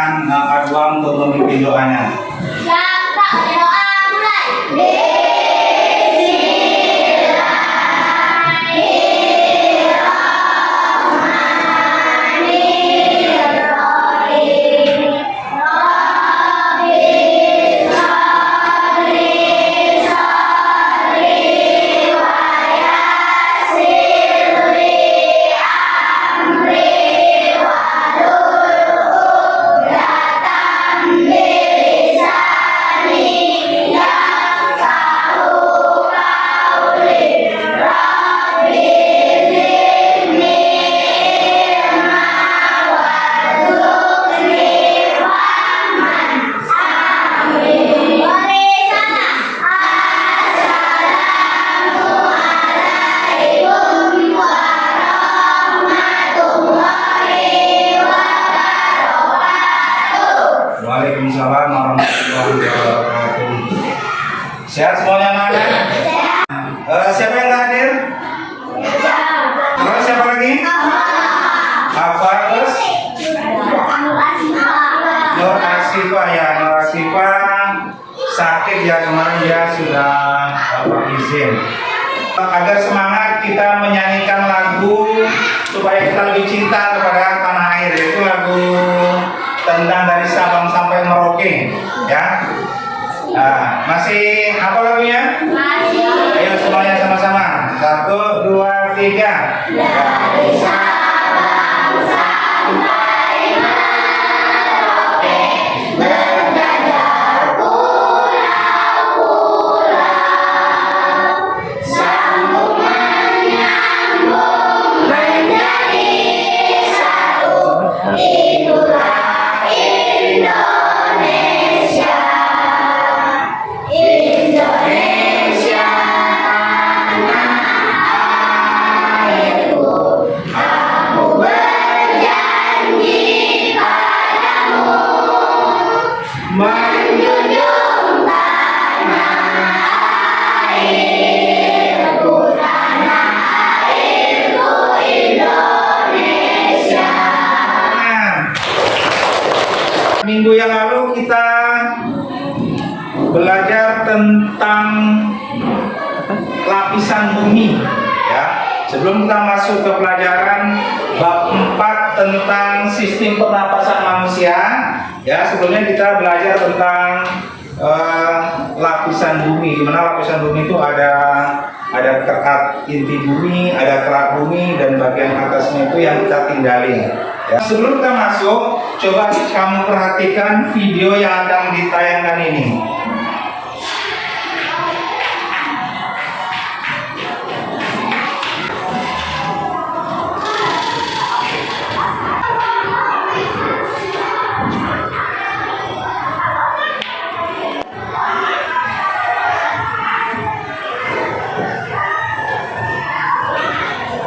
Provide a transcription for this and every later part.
silakan Adwa untuk memimpin doanya. Siap, Kak. Doa mulai. Waalaikumsalam warahmatullahi wabarakatuh. Sehat semuanya anak-anak? Siapa yang tak hadir? Terus siapa lagi? Apa terus? Nur Asifah ya, Nur Asifah sakit ya, kemarin dia sudah izin. Agar semangat kita menyanyikan lagu supaya kita lebih cinta kepada tanah air, yaitu lagu tentang dari Sabang sampai Merauke, ya. Nah, masih apa lagunya? Masih. Ayo semuanya sama-sama. 1, 2, 3. Dari Sabang sampai Merauke, berjajar pulau-pulau, sambung menyambung menjadi satu. Itulah Indonesia, Indonesia tanah airku. Aku berjanji padamu menjunjung tanah airku, Indonesia. Minggu yang lalu kita belajar tentang lapisan bumi, ya. Sebelum kita masuk ke pelajaran bab 4 tentang sistem pernapasan manusia, ya, sebelumnya kita belajar tentang lapisan bumi. Di mana lapisan bumi itu ada kerak inti bumi, ada kerak bumi, dan bagian atasnya itu yang kita tinggali. Ya. Sebelum kita masuk, coba kamu perhatikan video yang akan ditayangkan ini.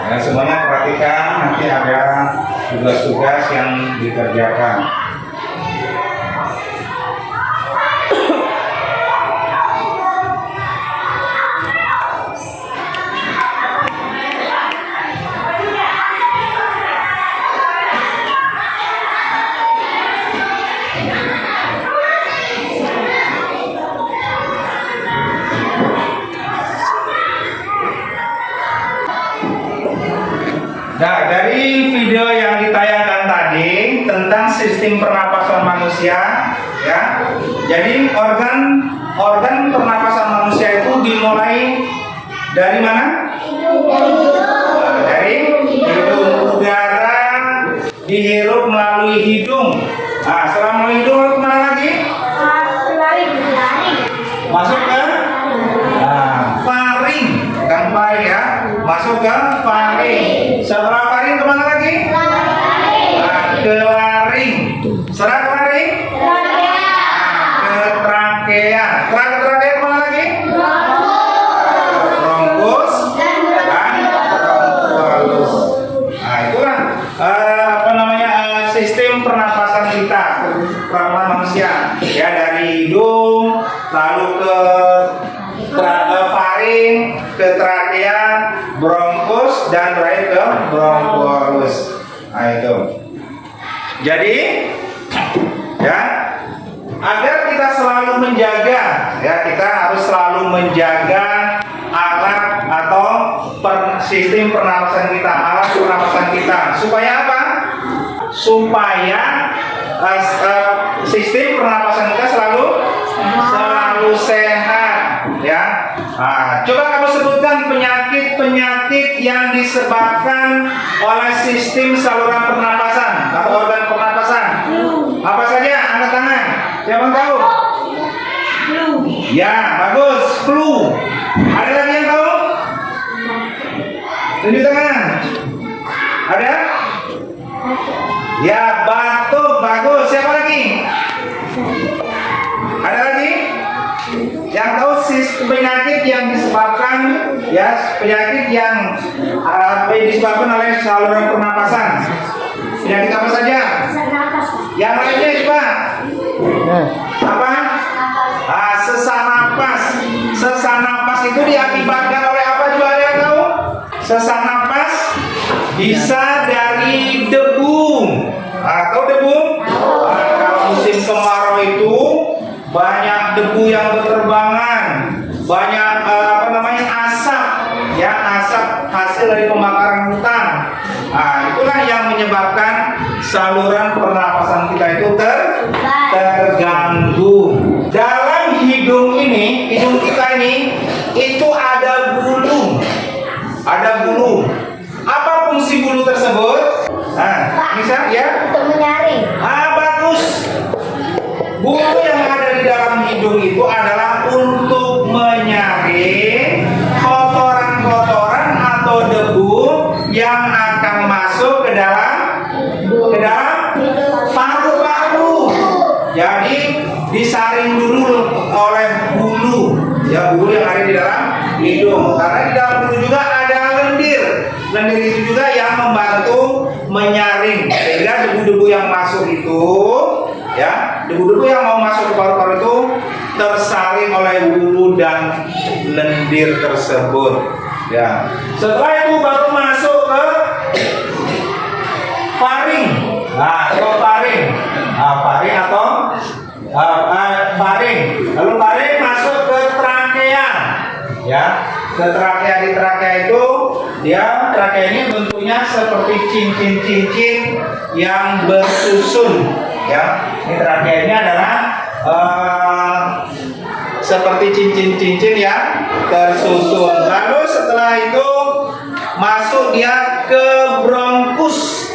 Nah, semuanya perhatikan, nanti ada tugas-tugas yang dikerjakan. Nah, dari video yang ditayangkan tadi tentang sistem pernapasan manusia, ya. Jadi organ pernapasan manusia itu dimulai dari mana? Dari hidung. Udara dihirup melalui hidung. Nah, setelah melalui hidung lalu kemana lagi? Masuk ke faring, bukan faring ya. Masuk ke faring. Setelah faring kemana lagi? Ke laring. Setelah ke laring? Ke trakea. Setelah ke trakea kemana lagi? Bronkus dan bronkoalus. Nah, itulah sistem pernapasan kita, pernapasan manusia. Ya, dari hidung lalu ke faring, ke trakea, bronkus, dan terakhir ke bronkoalus. Nah, itu. Jadi ya. Agar kita selalu menjaga, ya, kita harus selalu menjaga alat atau sistem pernapasan kita, alat pernapasan kita. Supaya apa? Supaya sistem pernapasan kita selalu sehat, ya. Coba kamu sebutkan penyakit-penyakit yang disebabkan oleh sistem saluran pernapasan atau organ pernapasan. Apa saja? Angkat tangan. Siapa yang tahu? Ya, bagus. Flu. Ada lagi yang tahu? Tunjuk tangan. Ada? Ya, batuk. Bagus. Siapa lagi? Ada lagi? Yang tahu penyakit yang disebabkan, ya, penyakit yang disebabkan oleh saluran pernapasan. Penyakit apa saja? Yang lainnya coba. Apa? Sesak napas. Sesak napas itu diakibatkan oleh apa? Coba ada yang tahu? Sesak napas bisa dari debu. Atau debu? Kalau musim kemarau itu banyak debu yang berterbangan, banyak asap, ya, asap hasil dari pembakaran hutan. Itulah yang menyebabkan saluran pernapasan kita itu terganggu. Dalam hidung kita ini itu ada bulu. Apa fungsi bulu tersebut? Bisa ya? Untuk menyaring. Bagus. Bulu yang ada di dalam hidung itu adalah untuk menyaring kotoran-kotoran atau debu yang akan masuk ke dalam paru-paru. Jadi disaring dulu oleh bulu, ya, bulu yang ada di dalam hidung. Karena di dalam bulu juga ada lendir. Lendir itu juga yang membantu menyaring. Sehingga debu-debu yang masuk itu, ya, debu-debu yang mau masuk ke paru-paru itu tersaring oleh bulu dan lendir tersebut, ya. Setelah itu baru masuk ke faring. Ke faring. Faring atau faring. Lalu faring masuk ke trakea, ya. Ke trakea. Di trakea itu, ya, trakea ini bentuknya seperti cincin-cincin yang bersusun, ya. Ini trakea ini adalah seperti cincin-cincin yang tersusun. Lalu setelah itu masuk dia ke bronkus.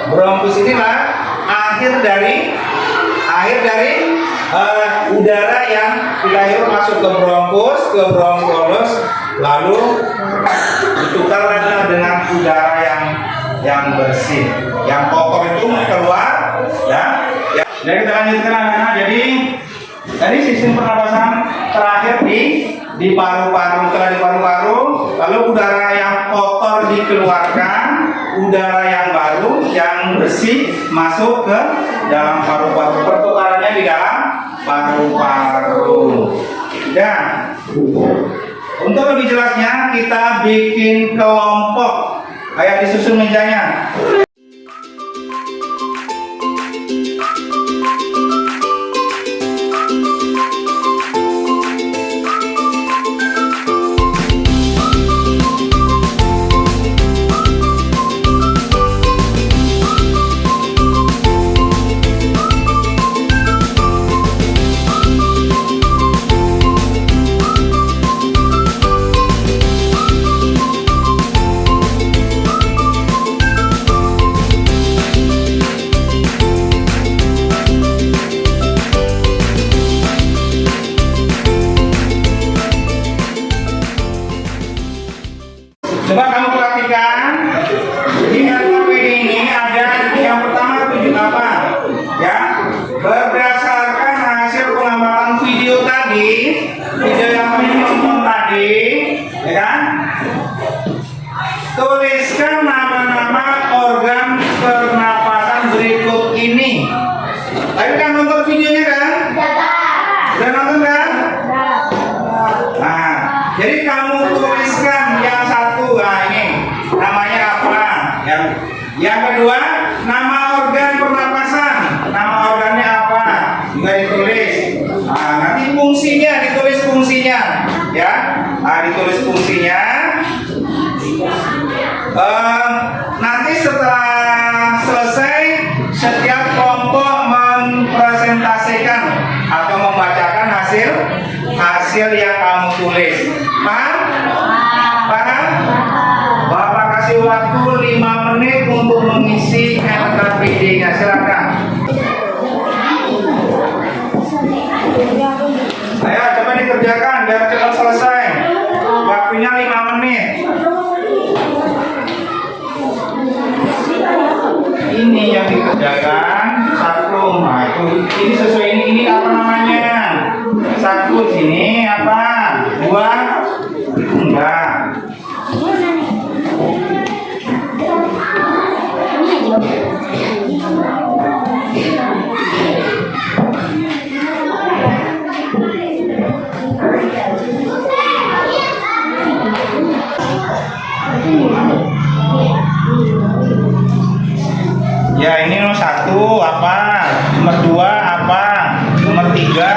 Bronkus inilah akhir dari udara yang kita hirup masuk ke bronchus, lalu ditukarlah dengan udara yang bersih. Yang kotor itu keluar, ya. Jadi kita lanjutkan anak-anak. Jadi tadi sistem pernapasan terakhir di paru-paru. Setelah di paru-paru, lalu udara yang kotor dikeluarkan, udara yang baru yang bersih masuk ke dalam paru-paru. Pertukarannya di dalam paru-paru. Dan untuk lebih jelasnya kita bikin kelompok. Ayo disusun mejanya. Coba kamu perhatikan di LKPD ini ada yang pertama tunjuk apa, ya, berdasarkan hasil pengamatan video tadi, video yang kami tonton tadi, ya kan? Tuliskan nama-nama organ pernapasan berikut ini. Tadi kan nonton videonya kan? Udah nonton kan? Nah, jadi kamu tuliskan yang satu, ini namanya apa? Yang kedua, nama organ pernapasan. Nama organnya apa? Ayo coba dikerjakan biar cepat selesai. Waktunya 5 menit. Ini yang dikerjakan satu. Nah itu ini sesuai ini apa namanya? Satu sini apa? Dua itu enggak. Ya ini nomor 1 apa? Nomor 2 apa? Nomor 3.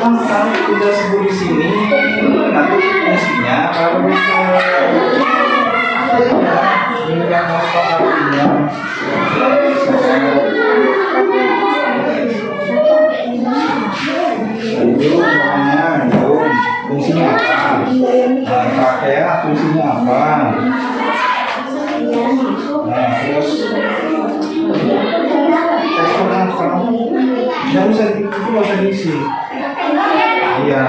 Kalau udah sebut di sini, nanti fungsinya kalau bisa nggak mau artinya. Itu namanya itu fungsinya apa? Nah, pakai fungsinya apa? Nah, terus teksturnya apa? Nggak usah itu nggak usah diisi. Iya.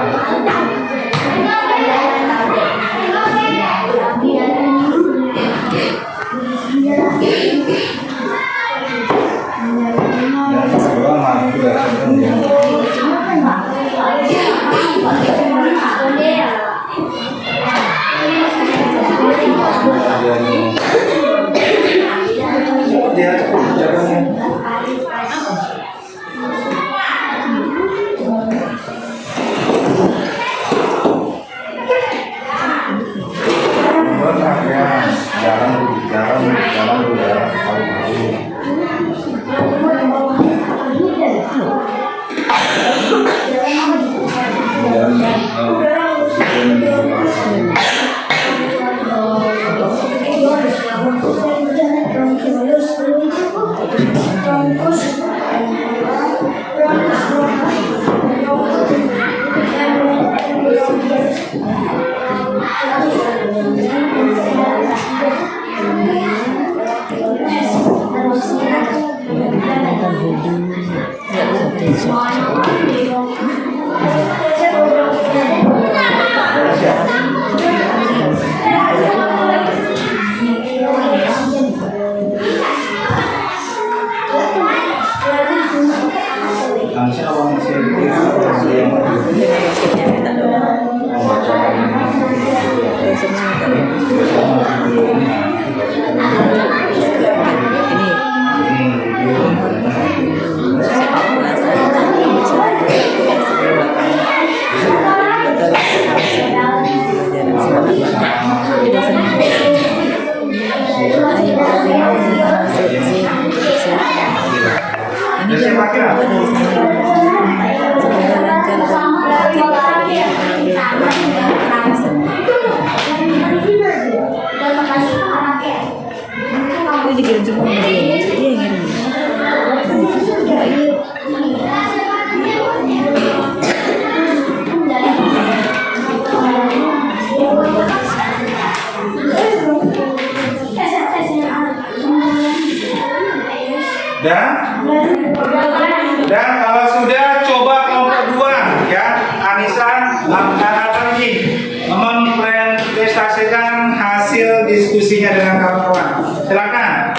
Dan kalau sudah coba kelompok 2 ya, Anissa lagi mempresentasikan hasil diskusinya dengan kawan-kawan. Silakan.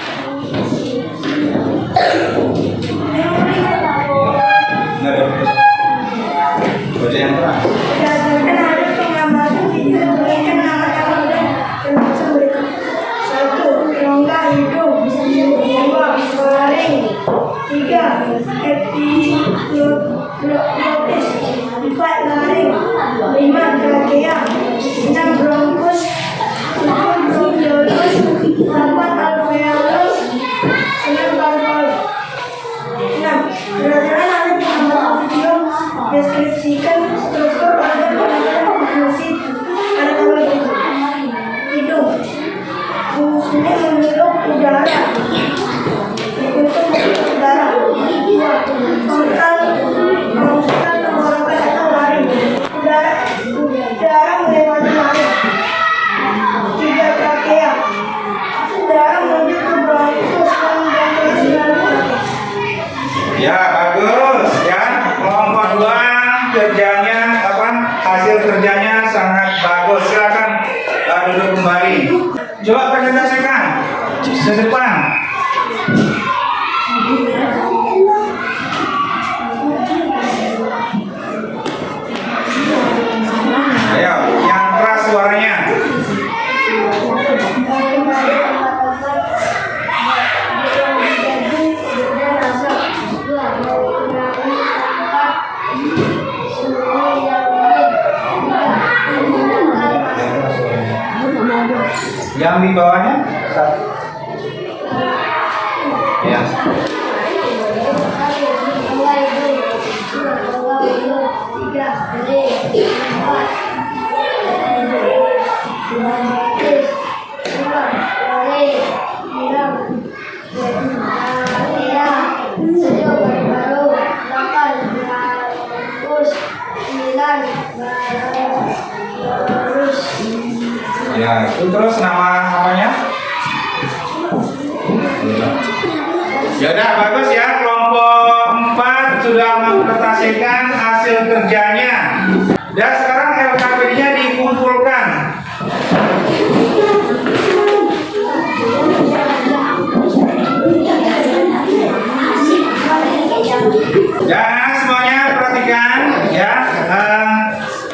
Baca yang keras. Berdasarkan hasil pengamatan video memberikan anak-anak dan termasuk berikut. 1. Rongga hidung. 2. Laring. 3. Epiglotis. 4. Laring. 5. Trachea. 6. Bronkus. 7. Bronkiolus. 8. hasil kerjanya sangat bagus. Silakan duduk kembali. Coba presentasikan ke depan. Ayo, yang keras suaranya. Yang di bawahnya? Ya. Ya, itu terus namanya? Ya udah bagus ya, kelompok 4 sudah mempresentasikan hasil kerjanya. Dan sekarang LKP-nya dikumpulkan. Jangan semuanya perhatikan ya.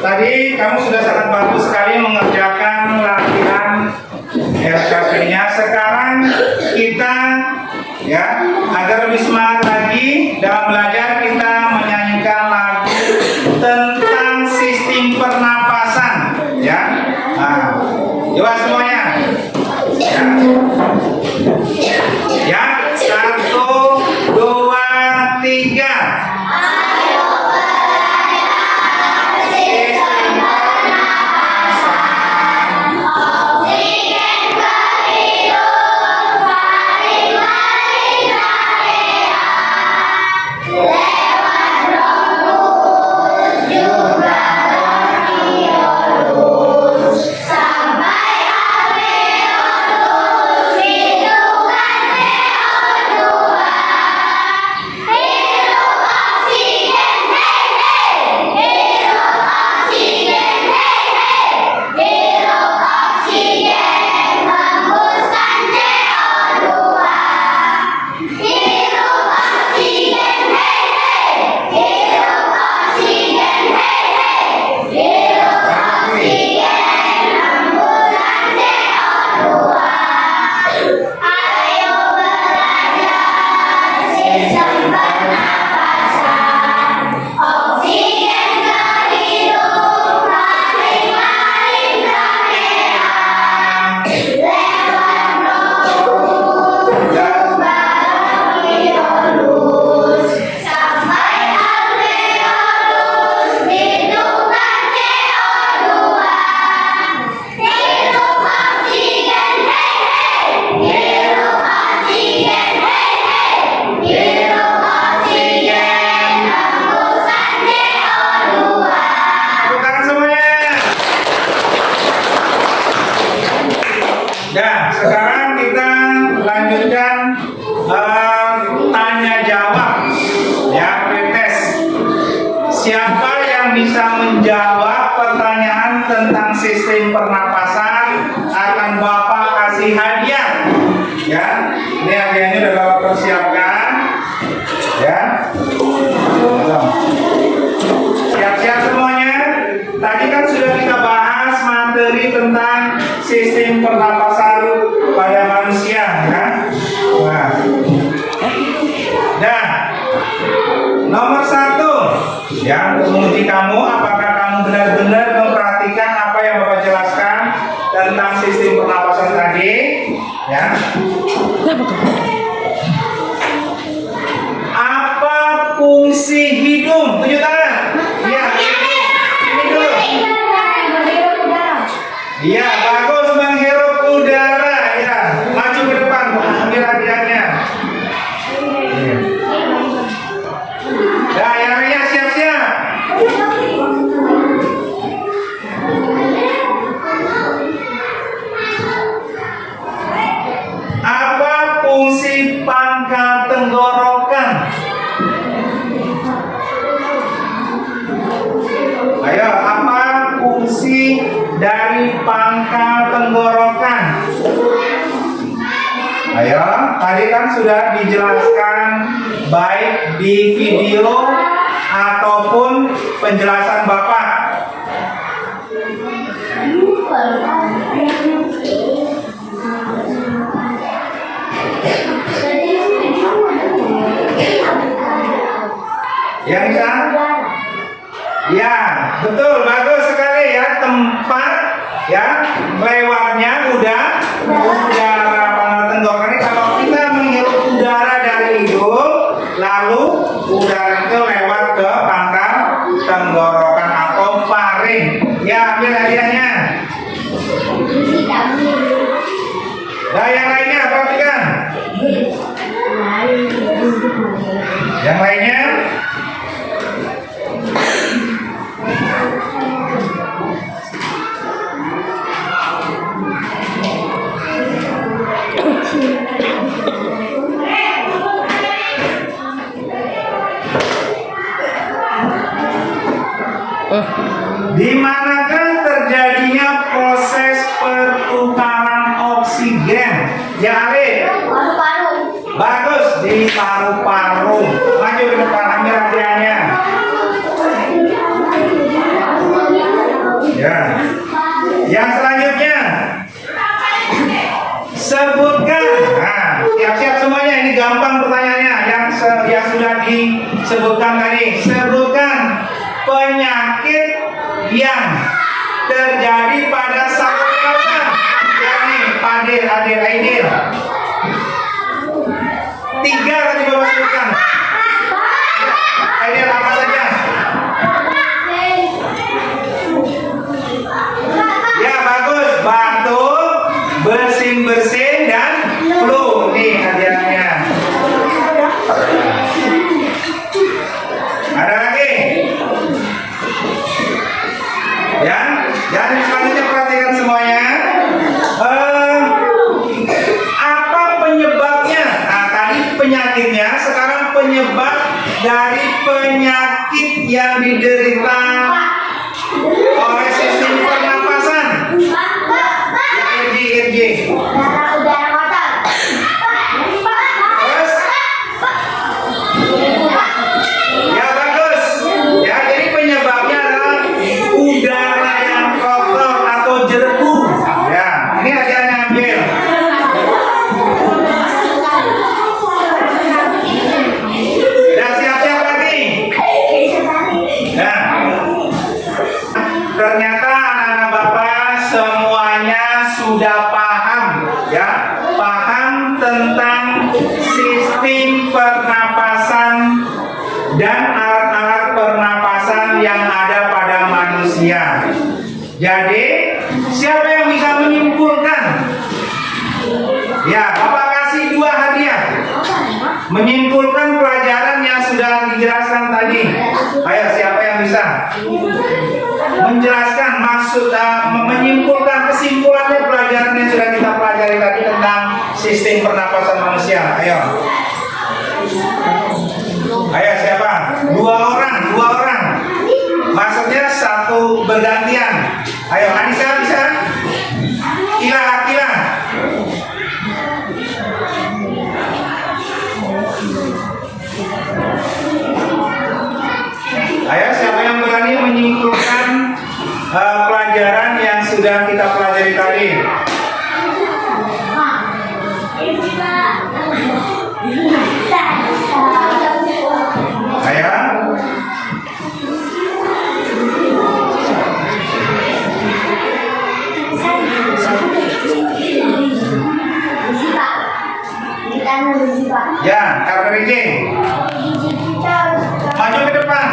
Tadi kamu sudah sangat bagus sekali mengerjakan latihan LKP-nya. Sekarang kita ya agar lebih semangat lagi dalam belajar, kita menyanyikan lagu tentang sistem pernapasan ya. Nah, coba semuanya ya. Ya, 1, 2, 3. Nah, sekarang kita lanjutkan tanya jawab ya, pretest. Siapa yang bisa menjawab pertanyaan tentang sistem pernapasan akan Bapak kasih hadiah. Ya, ini hadiahnya udah Bapak persiapkan. Ya, siap-siap semuanya. Tadi kan sudah kita bahas materi tentang sistem pernapasan pada manusia, ya. Nah, nomor 1, yang menguji kamu apakah kamu benar-benar memperhatikan apa yang Bapak jelaskan tentang sistem pernapasan tadi, ya. Apa fungsi hidung? Tunjuk tangan. Ya, ini dulu. Iya, bagus, menghirup udara. Ya, maju ke depan, ambil hadiahnya. Nah, yang lainnya siap-siap. Apa fungsi pangkal tenggorokan? Ayo, apa tadi kan sudah dijelaskan baik di video ataupun penjelasan Bapak. Ya bisa? Ya, betul, bagus sekali ya, tempat ya lewatnya udara pangkal tenggorokan. Kalau kita menghirup udara dari hidung, lalu udara itu lewat ke pangkal tenggorokan atau faring. Ya, ambil hadiahnya. Nah, yang lainnya perhatikan. Yang lainnya. Di manakah terjadinya proses pertukaran oksigen? Ya, Ali. Paru-paru. Bagus, di paru-paru. Maju ke depan, ambil hadiahnya. Ya. Yang selanjutnya, sebutkan. Nah, siap-siap semuanya. Ini gampang pertanyaannya. Yang sudah disebutkan tadi. Sebutkan penyakit yang terjadi pada saluran nafas. Yani Adil, Aidil. 3 tadi Bapak sebutkan. Aidil apa saja? Ya, bagus. Batuk, bersin-bersin dan flu. Nih hadiahnya. Ada lagi? Ya, jadi selanjutnya perhatikan semuanya. Apa penyebabnya? Nah, tadi penyakitnya, sekarang penyebab dari penyakit yang diderita oleh sistem pernapasan. IRG. Udara kotor. Terus? Ya, bagus. Ya, jadi penyebabnya adalah udara yang kotor atau jerbu. Ya, ini hadiahnya ambil. Dan siap-siap lagi. Nah, ternyata anak-anak Bapak semuanya sudah paham, ya, paham tentang sistem pernapasan dan alat-alat pernapasan yang ada pada manusia. Jadi, siapa yang bisa menyimpulkan? Ya, Bapak kasih 2 hadiah. Menyimpulkan pelajaran yang sudah dijelaskan tadi. Ayo, siapa yang bisa menjelaskan maksud, menyimpulkan kesimpulannya pelajaran yang sudah kita pelajari tadi tentang sistem pernapasan manusia? Ayo. Ayo, siapa? 2 orang. Maksudnya 1 bergantian. Ayo, Anissa bisa? Kila. Ayo, siapa yang berani menyimpulkan pelajaran yang sudah kita pelajari tadi? Ayo. Ya, Kak Riki. Maju ke depan.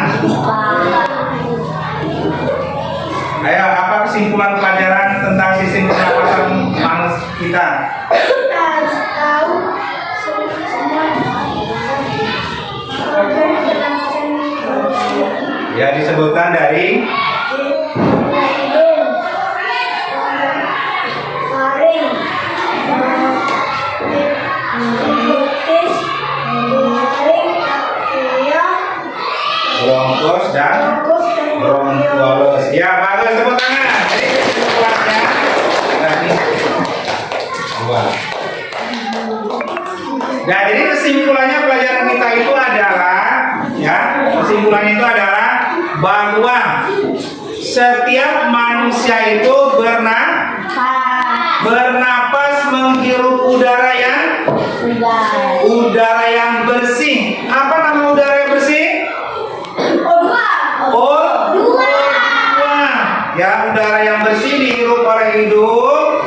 Ayo, apa kesimpulan pelajaran tentang sistem pernapasan manusia kita? Kita harus tahu semua organ pernapasan manusia. Ya, disebutkan dari hidung, faring, bronkitis, laring, trachea, bronkus dan bronkiolus. Ya, bagus, tepuk tangan. Jadi kesimpulannya dari 2. Nah, jadi kesimpulannya pelajaran kita itu adalah, ya, kesimpulannya itu adalah bahwa setiap manusia itu bernapas menghirup udara yang bersih. Apa nama udara yang bersih? O2. Ya, udara yang bersih dihirup oleh hidung.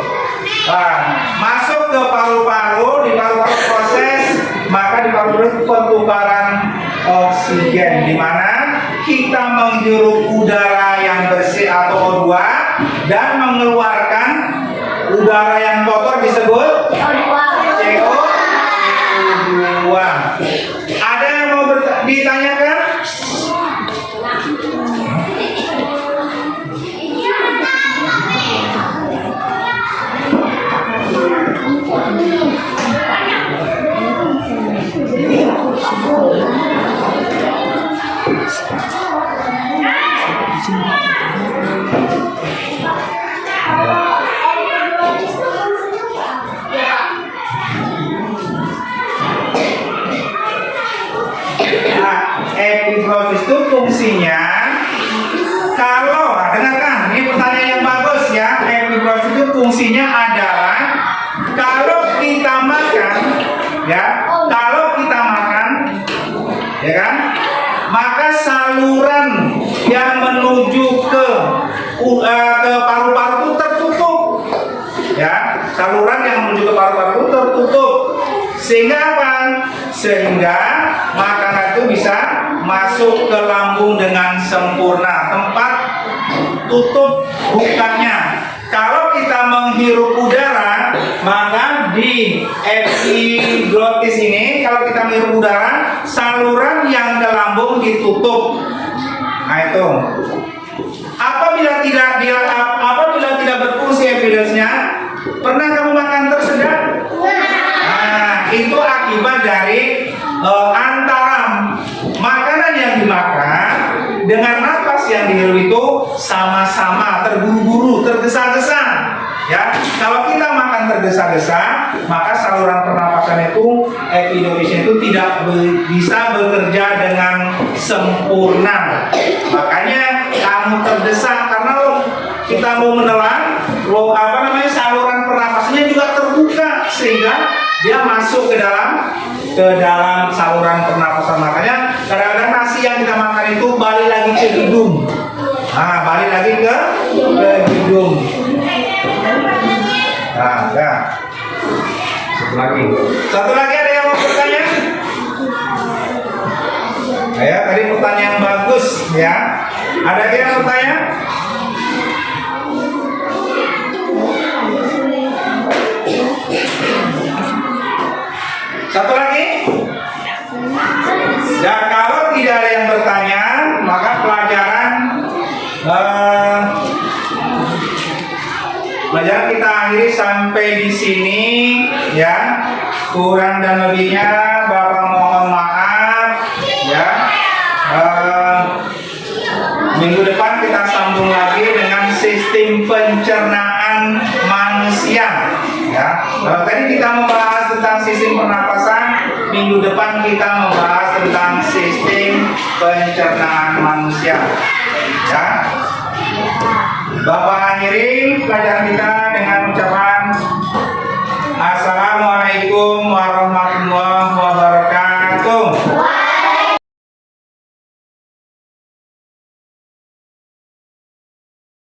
Nah, masuk ke paru-paru, di paru-paru proses, maka di paru-paru pertukaran oksigen, di mana kita menghirup udara yang bersih atau O2 dan mengeluarkan udara yang kotor disebut CO2. Ada yang mau ditanyakan? Epiglotis itu fungsinya, kalau dengarkan, ini pertanyaan yang bagus ya. Epiglotis itu fungsinya adalah kalau kita makan, ya, ya kan, maka saluran yang menuju ke paru-paru itu tertutup, ya, saluran yang menuju ke paru-paru itu tertutup, sehingga apa? Sehingga makanan itu bisa masuk ke lambung dengan sempurna. Tempat tutup bukannya. Kalau kita menghirup udara, maka di epiglotis ini, kalau kita menghirup udara, saluran yang ke lambung ditutup. Nah itu. Apabila tidak berfungsi epiglotisnya, pernah kamu makan tersedak? Nah, itu akibat dari antara makanan yang dimakan dengan napas yang dihirup itu sama-sama terburu-buru, tergesa-gesa. Ya, kalau kita makan tergesa-gesa, maka saluran pernapasan itu, epiglotisnya itu tidak bisa bekerja dengan sempurna. Makanya kamu terdesak karena kita mau menelan, saluran pernapasannya juga terbuka sehingga dia masuk ke dalam saluran pernapasan. Makanya kadang-kadang nasi yang kita makan itu balik lagi ke hidung. Nah, balik lagi ke hidung. Nah, ya. Satu lagi ada yang mau bertanya? Ya, tadi pertanyaan bagus ya. Ada yang mau bertanya? Satu lagi? Dan kalau tidak ada yang bertanya, maka pelajaran kita akhiri sampai di sini ya. Kurang dan lebihnya Bapak mohon maaf ya. Minggu depan kita sambung lagi dengan sistem pencernaan manusia ya. Kalau tadi kita membahas tentang sistem pernapasan, minggu depan kita membahas tentang sistem pencernaan manusia ya. Bapak akhiri pelajaran kita